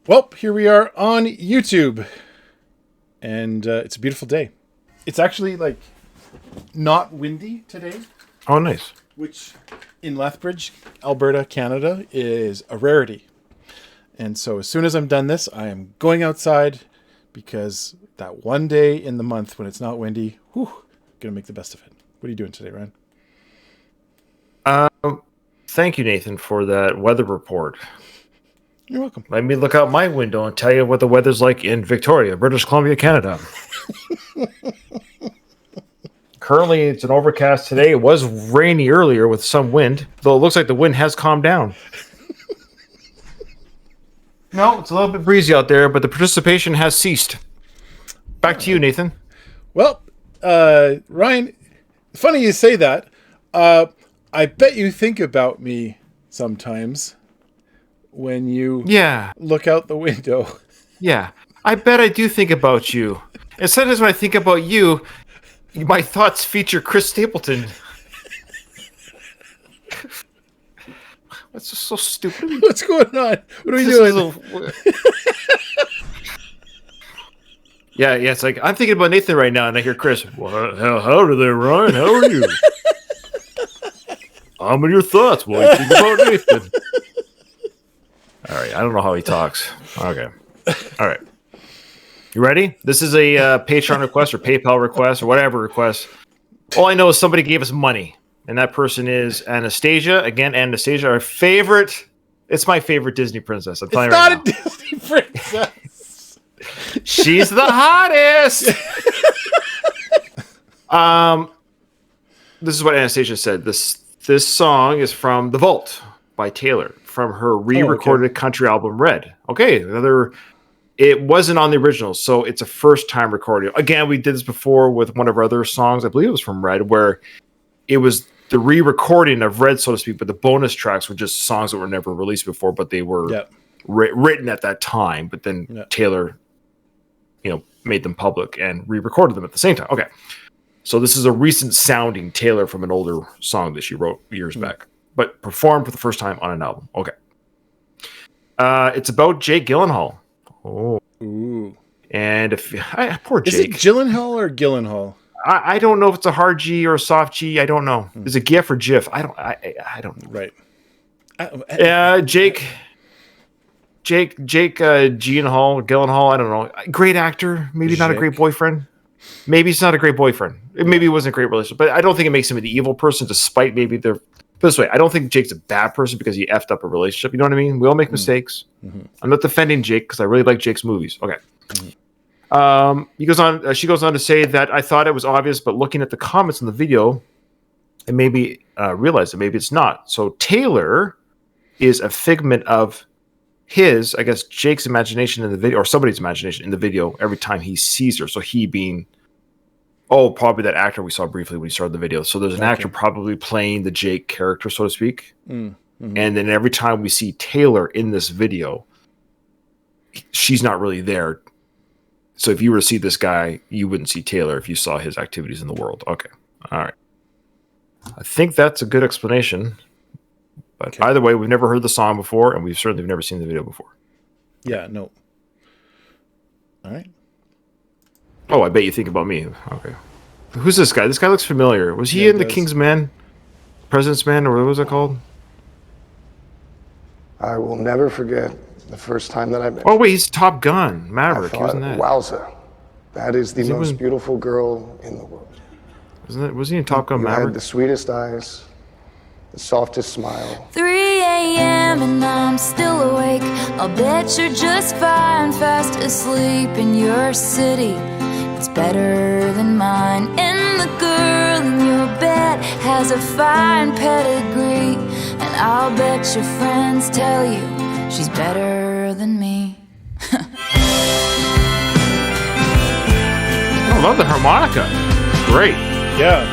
Well, here we are on YouTube, and it's a beautiful day. It's actually not windy today, Oh, nice. which in Lethbridge, Alberta, Canada, is a rarity. And so as soon as I'm done this, I am going outside because that one day in the month when it's not windy, gonna make the best of it. What are you doing today, Ryan? Thank you, Nathan, for that weather report. You're welcome. Let me look out my window and tell you what the weather's like in Victoria, British Columbia, Canada. Currently, it's an overcast today. It was rainy earlier with some wind, though it looks like the wind has calmed down. No, it's a little bit breezy out there, but the participation has ceased. Back to you, Nathan. Well, Ryan, funny you say that. I bet you think about me sometimes when you look out the window. Yeah, I bet I do think about you. And sometimes when I think about you, my thoughts feature Chris Stapleton. That's just so stupid. What's going on? What are we doing? Yeah, it's like I'm thinking about Nathan right now, and I hear Chris. What? How do they, Ryan? How are you? I'm in your thoughts. What do you think about Nathan? All right, I don't know how he talks. Okay, all right. You ready? This is a Patreon request or PayPal request or whatever request. All I know is somebody gave us money, and that person is Anastasia. Again, Anastasia, our favorite. It's my favorite Disney princess. I'm telling you right now. It's not a Disney princess. She's the hottest. This is what Anastasia said. This song is from The Vault by Taylor from her re-recorded country album Red. Okay, it wasn't on the original, so it's a first-time recording. Again, we did this before with one of our other songs. I believe it was from Red, where it was the re-recording of Red, so to speak, but the bonus tracks were just songs that were never released before, but they were written at that time. But then Taylor, made them public and re-recorded them at the same time. Okay, so this is a recent sounding Taylor from an older song that she wrote years back, but performed for the first time on an album. Okay, it's about Jake Gyllenhaal. Oh, ooh. And poor Jake. Is it Gyllenhaal or Gyllenhaal? I don't know if it's a hard G or a soft G. I don't know. Is it GIF or GIF? I don't know. Right. Jake Gyllenhaal. I don't know. Great actor. Maybe not a great boyfriend. Maybe he's not a great boyfriend. Maybe it wasn't a great relationship. But I don't think it makes him an evil person, despite maybe their. Put this way, I don't think Jake's a bad person because he effed up a relationship. You know what I mean? We all make mistakes. Mm-hmm. I'm not defending Jake because I really like Jake's movies. Okay. Mm-hmm. She goes on to say that I thought it was obvious, but looking at the comments in the video, I maybe realized that maybe it's not. So Taylor is a figment of his, I guess, Jake's imagination in the video, or somebody's imagination in the video every time he sees her. So he being, probably that actor we saw briefly when he started the video. So there's an actor probably playing the Jake character, so to speak. Mm-hmm. And then every time we see Taylor in this video, she's not really there. So if you were to see this guy, you wouldn't see Taylor if you saw his activities in the world. Okay. All right. I think that's a good explanation. But either way, we've never heard the song before, and we've certainly never seen the video before. Yeah, no. All right. Oh, I bet you think about me. Okay. Who's this guy? This guy looks familiar. Was he in The King's Man? President's Man, or what was it called? I will never forget the first time that I met. Oh, wait, he's Top Gun. Maverick. He wasn't that. Wowza. That is the most beautiful girl in the world. Was he in Top Gun Maverick? Had the sweetest eyes, the softest smile. 3 a.m. and I'm still awake. I'll bet you're just fine, fast asleep in your city. It's better than mine. And the girl in your bed has a fine pedigree. And I'll bet your friends tell you she's better than me. I love the harmonica. Great. Yeah.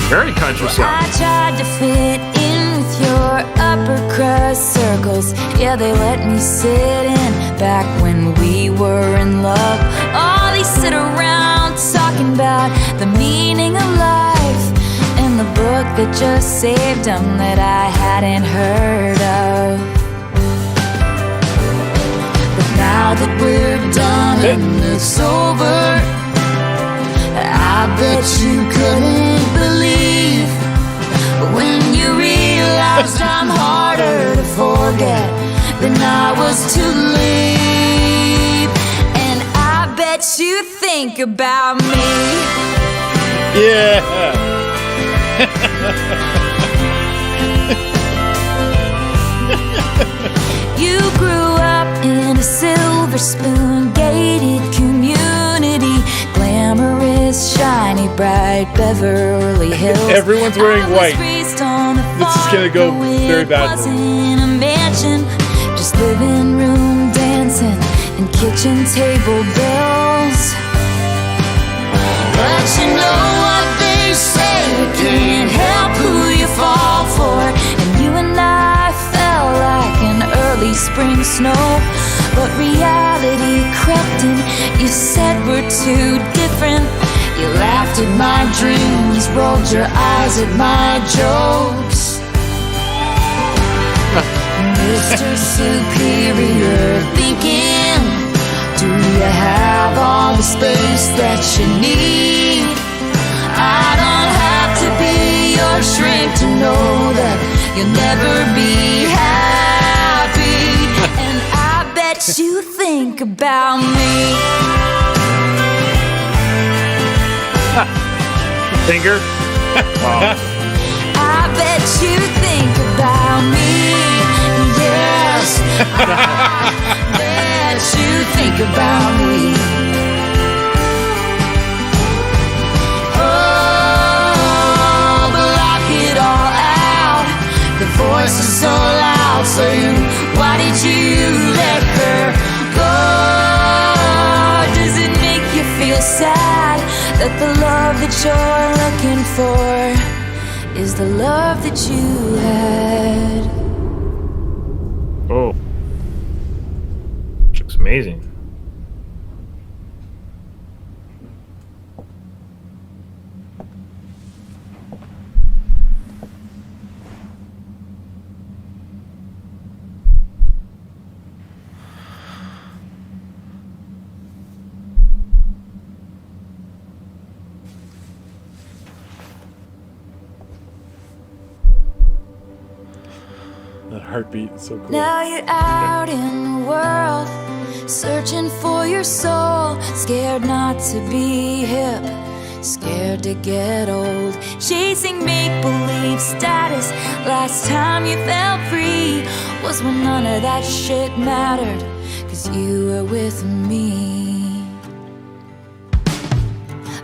Very country sound. I tried to fit in with your upper crust circles. Yeah, they let me sit in back when we were in love. Oh, they sit around talking about the meaning of life in the book that just saved them that I hadn't heard of. now that we're done and it's over, I bet you couldn't believe when you realized I'm harder to forget than I was to leave. And I bet you think about me. Yeah. You grew up in a silver spoon gated community, glamorous, shiny, bright Beverly Hills. Everyone's wearing white. This is gonna go very badly. Wasn't a mansion, just living room dancing and kitchen table bells. But you know what they say, you can't help who you fall for. And you and I fell like an early spring snow, but reality crept in. You said we're too different. You laughed at my dreams, rolled your eyes at my jokes. Mr. Superior thinking, do you have all the space that you need? I don't have to be your shrink to know that you'll never be happy. And I bet you think about me. Finger? Wow. I bet you think about me. Yes, I bet you think about me. Oh, block it all out. The voice is so loud saying, why did you let her go? Does it make you feel sad that the love that you're looking for is the love that you had? Oh. Looks amazing. That heartbeat is so cool. Now you're out in the world, searching for your soul, scared not to be hip, scared to get old, chasing make-believe status. Last time you felt free was when none of that shit mattered, 'cause you were with me.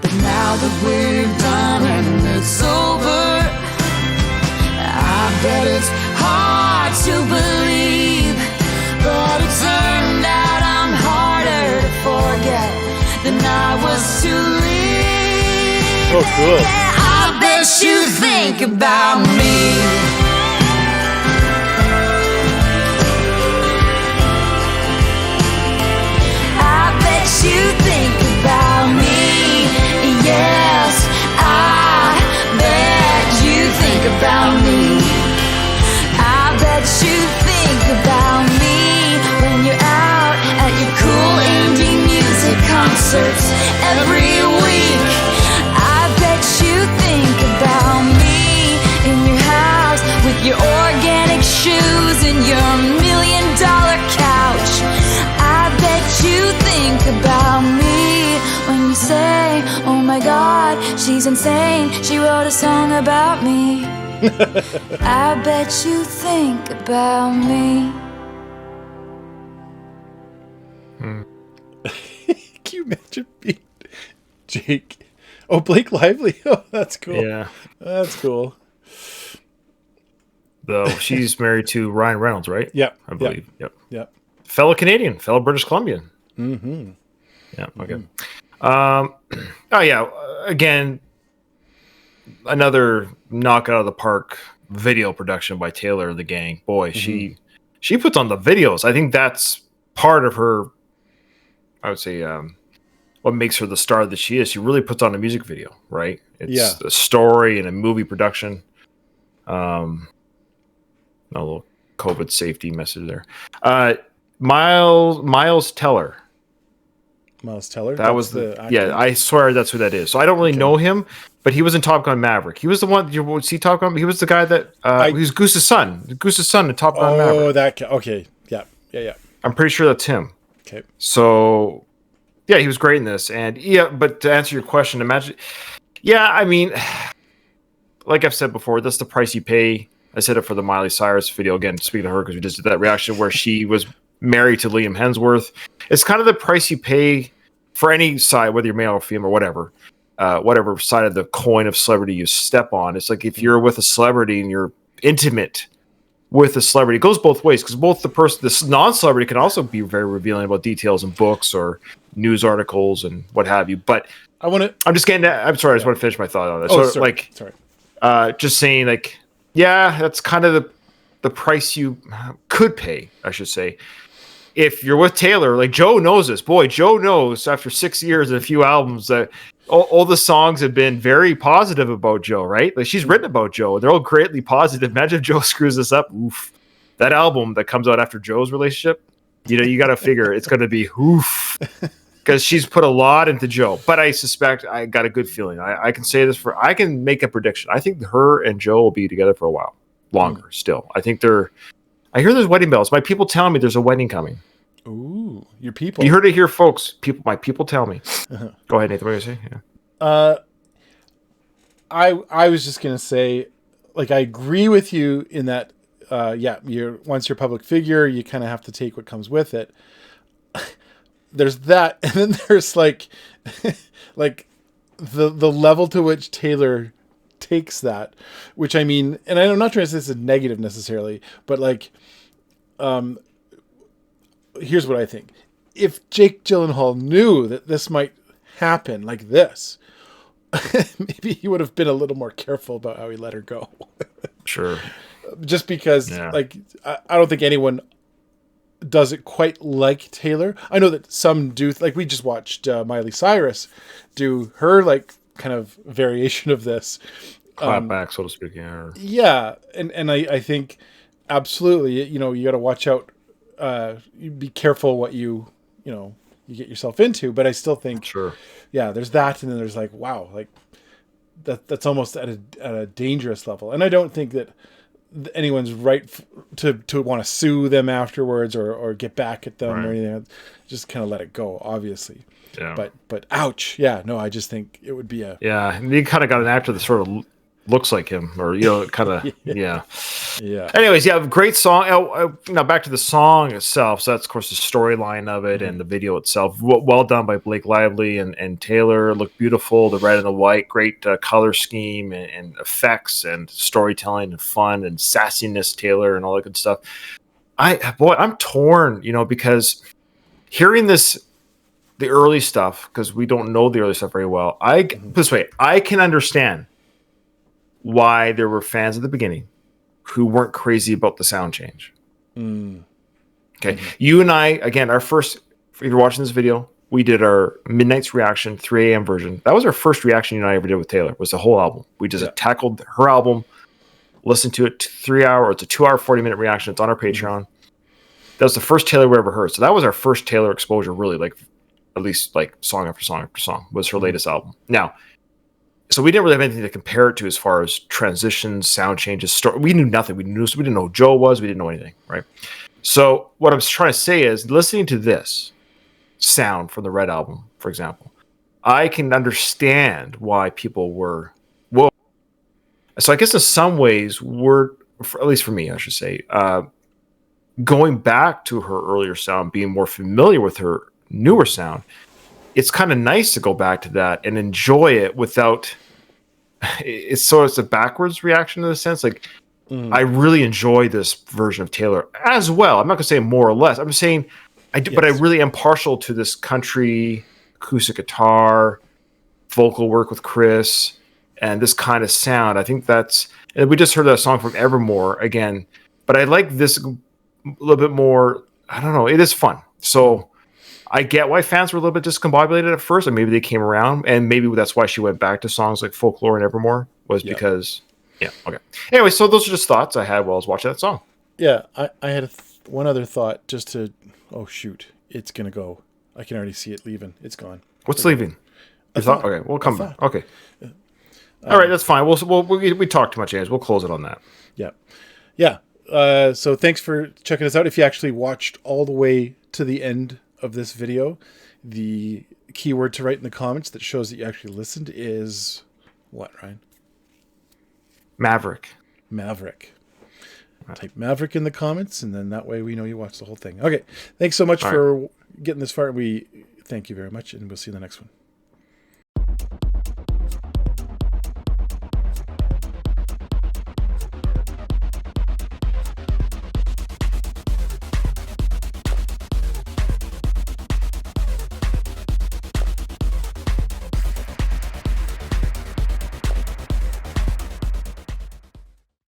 But now that we're done and it's over, I bet it's hard to believe, but it turned out I'm harder to forget than I was to leave. Oh, cool. I bet you think about me. I bet you think about me. Yes, I bet you think about me. I bet you think about me when you're out at your cool indie music concerts every week. I bet you think about me in your house with your organic shoes and your $1 million couch. I bet you think about me when you say, oh my God, she's insane, she wrote a song about me. I bet you think about me. Can you imagine being Jake? Oh, Blake Lively. Oh, that's cool. Yeah. That's cool. Though she's married to Ryan Reynolds, right? Yep. I believe. Yep. Yep. Fellow Canadian, fellow British Columbian. Mm-hmm. Yeah. Okay. Oh yeah. Again, another knock out of the park video production by Taylor and the gang. Boy, she puts on the videos. I think that's part of her. I would say what makes her the star that she is. She really puts on a music video, right? It's a story and a movie production. A little COVID safety message there. Miles Teller. Miles Teller. That was the actor? Yeah. I swear that's who that is. So I don't really know him, but he was in Top Gun Maverick. He was the one. You see Top Gun? He was the guy that he was Goose's son. Goose's son in Top Gun Maverick. Oh, that. Okay. Yeah. I'm pretty sure that's him. Okay. So, yeah, he was great in this. And yeah, but to answer your question, imagine. Yeah, I mean, like I've said before, that's the price you pay. I said it for the Miley Cyrus video again. Speaking of her, because we just did that reaction where she was married to Liam Hemsworth. It's kind of the price you pay for any side, whether you're male or female or whatever side of the coin of celebrity you step on. It's like if you're with a celebrity and you're intimate with a celebrity, it goes both ways, because both this non-celebrity can also be very revealing about details in books or news articles and what have you. But I'm just getting that. I'm sorry. I just want to finish my thought on that. Sorry. Just saying, like, yeah, that's kind of the price you could pay, I should say. If you're with Taylor, like Joe knows this. Boy, Joe knows after 6 years and a few albums that all the songs have been very positive about Joe, right? Like she's written about Joe. They're all greatly positive. Imagine if Joe screws this up. Oof. That album that comes out after Joe's relationship, you got to figure it's going to be oof. Because she's put a lot into Joe. But I suspect, I got a good feeling. I can say this I can make a prediction. I think her and Joe will be together for a while. Longer still. I think I hear there's wedding bells. My people tell me there's a wedding coming. Ooh, your people. You heard it here, folks. My people tell me. Go ahead, Nathan. What are you say? Yeah. I was just gonna say, like, I agree with you in that. Once you're a public figure, you kind of have to take what comes with it. There's that, and then there's like the level to which Taylor takes that, which I mean, and I'm not trying to say this is negative necessarily, but like, here's what I think. If Jake Gyllenhaal knew that this might happen like this, maybe he would have been a little more careful about how he let her go. Sure. Just because, like, I don't think anyone does it quite like Taylor. I know that some do. Like, we just watched Miley Cyrus do her, like, kind of variation of this. Clap back, so to speak. Yeah. Yeah. And I think absolutely, you got to watch out. You be careful what you get yourself into. But I still think, sure. Yeah, there's that. And then there's like, wow, like that's almost at a dangerous level. And I don't think that anyone's right to want to sue them afterwards or get back at them or anything. Just kind of let it go, obviously. Yeah. But ouch. Yeah. No, I just think it would be and you kind of got an actor that sort of looks like him, or kind of yeah. Anyways, great song. Now back to the song itself. So that's of course the storyline of it and the video itself. Well done by Blake Lively and Taylor. Looked beautiful. The red and the white, great color scheme and effects and storytelling and fun and sassiness. Taylor and all that good stuff. I'm torn, because hearing this. The early stuff, because we don't know the early stuff very well. This way, I can understand why there were fans at the beginning who weren't crazy about the sound change. Okay, you and I, again, if you're watching this video, we did our Midnight's reaction, 3 a.m. version. That was our first reaction you and I ever did with Taylor. Was the whole album. We just tackled her album, listened to it 3 hour. It's a 2 hour 40-minute reaction. It's on our Patreon. That was the first Taylor we ever heard. So that was our first Taylor exposure, really, like. At least like song after song after song was her latest album. Now, so we didn't really have anything to compare it to as far as transitions, sound changes, story. We knew nothing. We didn't know who Joe was. We didn't know anything, right? So what I'm trying to say is, listening to this sound from the Red album, for example, I can understand why people were. Well, so I guess in some ways, at least for me, I should say, going back to her earlier sound, being more familiar with her newer sound, it's kind of nice to go back to that and enjoy it without it's a backwards reaction in a sense. Like I really enjoy this version of Taylor as well. I'm not gonna say more or less. I'm just saying I do, but I really am partial to this country acoustic guitar vocal work with Chris and this kind of sound. I think and we just heard that song from Evermore again, but I like this a little bit more. I don't know, it is fun. So I get why fans were a little bit discombobulated at first, and maybe they came around, and maybe that's why she went back to songs like Folklore and Evermore, was because, okay. Anyway, so those are just thoughts I had while I was watching that song. Yeah, I had one other thought, Oh shoot, it's gonna go. I can already see it leaving. It's gone. What's leaving? Okay, we'll come back. Okay. All right, that's fine. We talked too much, James. We'll close it on that. Yeah. So thanks for checking us out. If you actually watched all the way to the end of this video, the keyword to write in the comments that shows that you actually listened is what, Ryan? Maverick. Type Maverick in the comments, and then that way we know you watched the whole thing. Okay. Thanks so much for getting this far. We thank you very much, and we'll see you in the next one.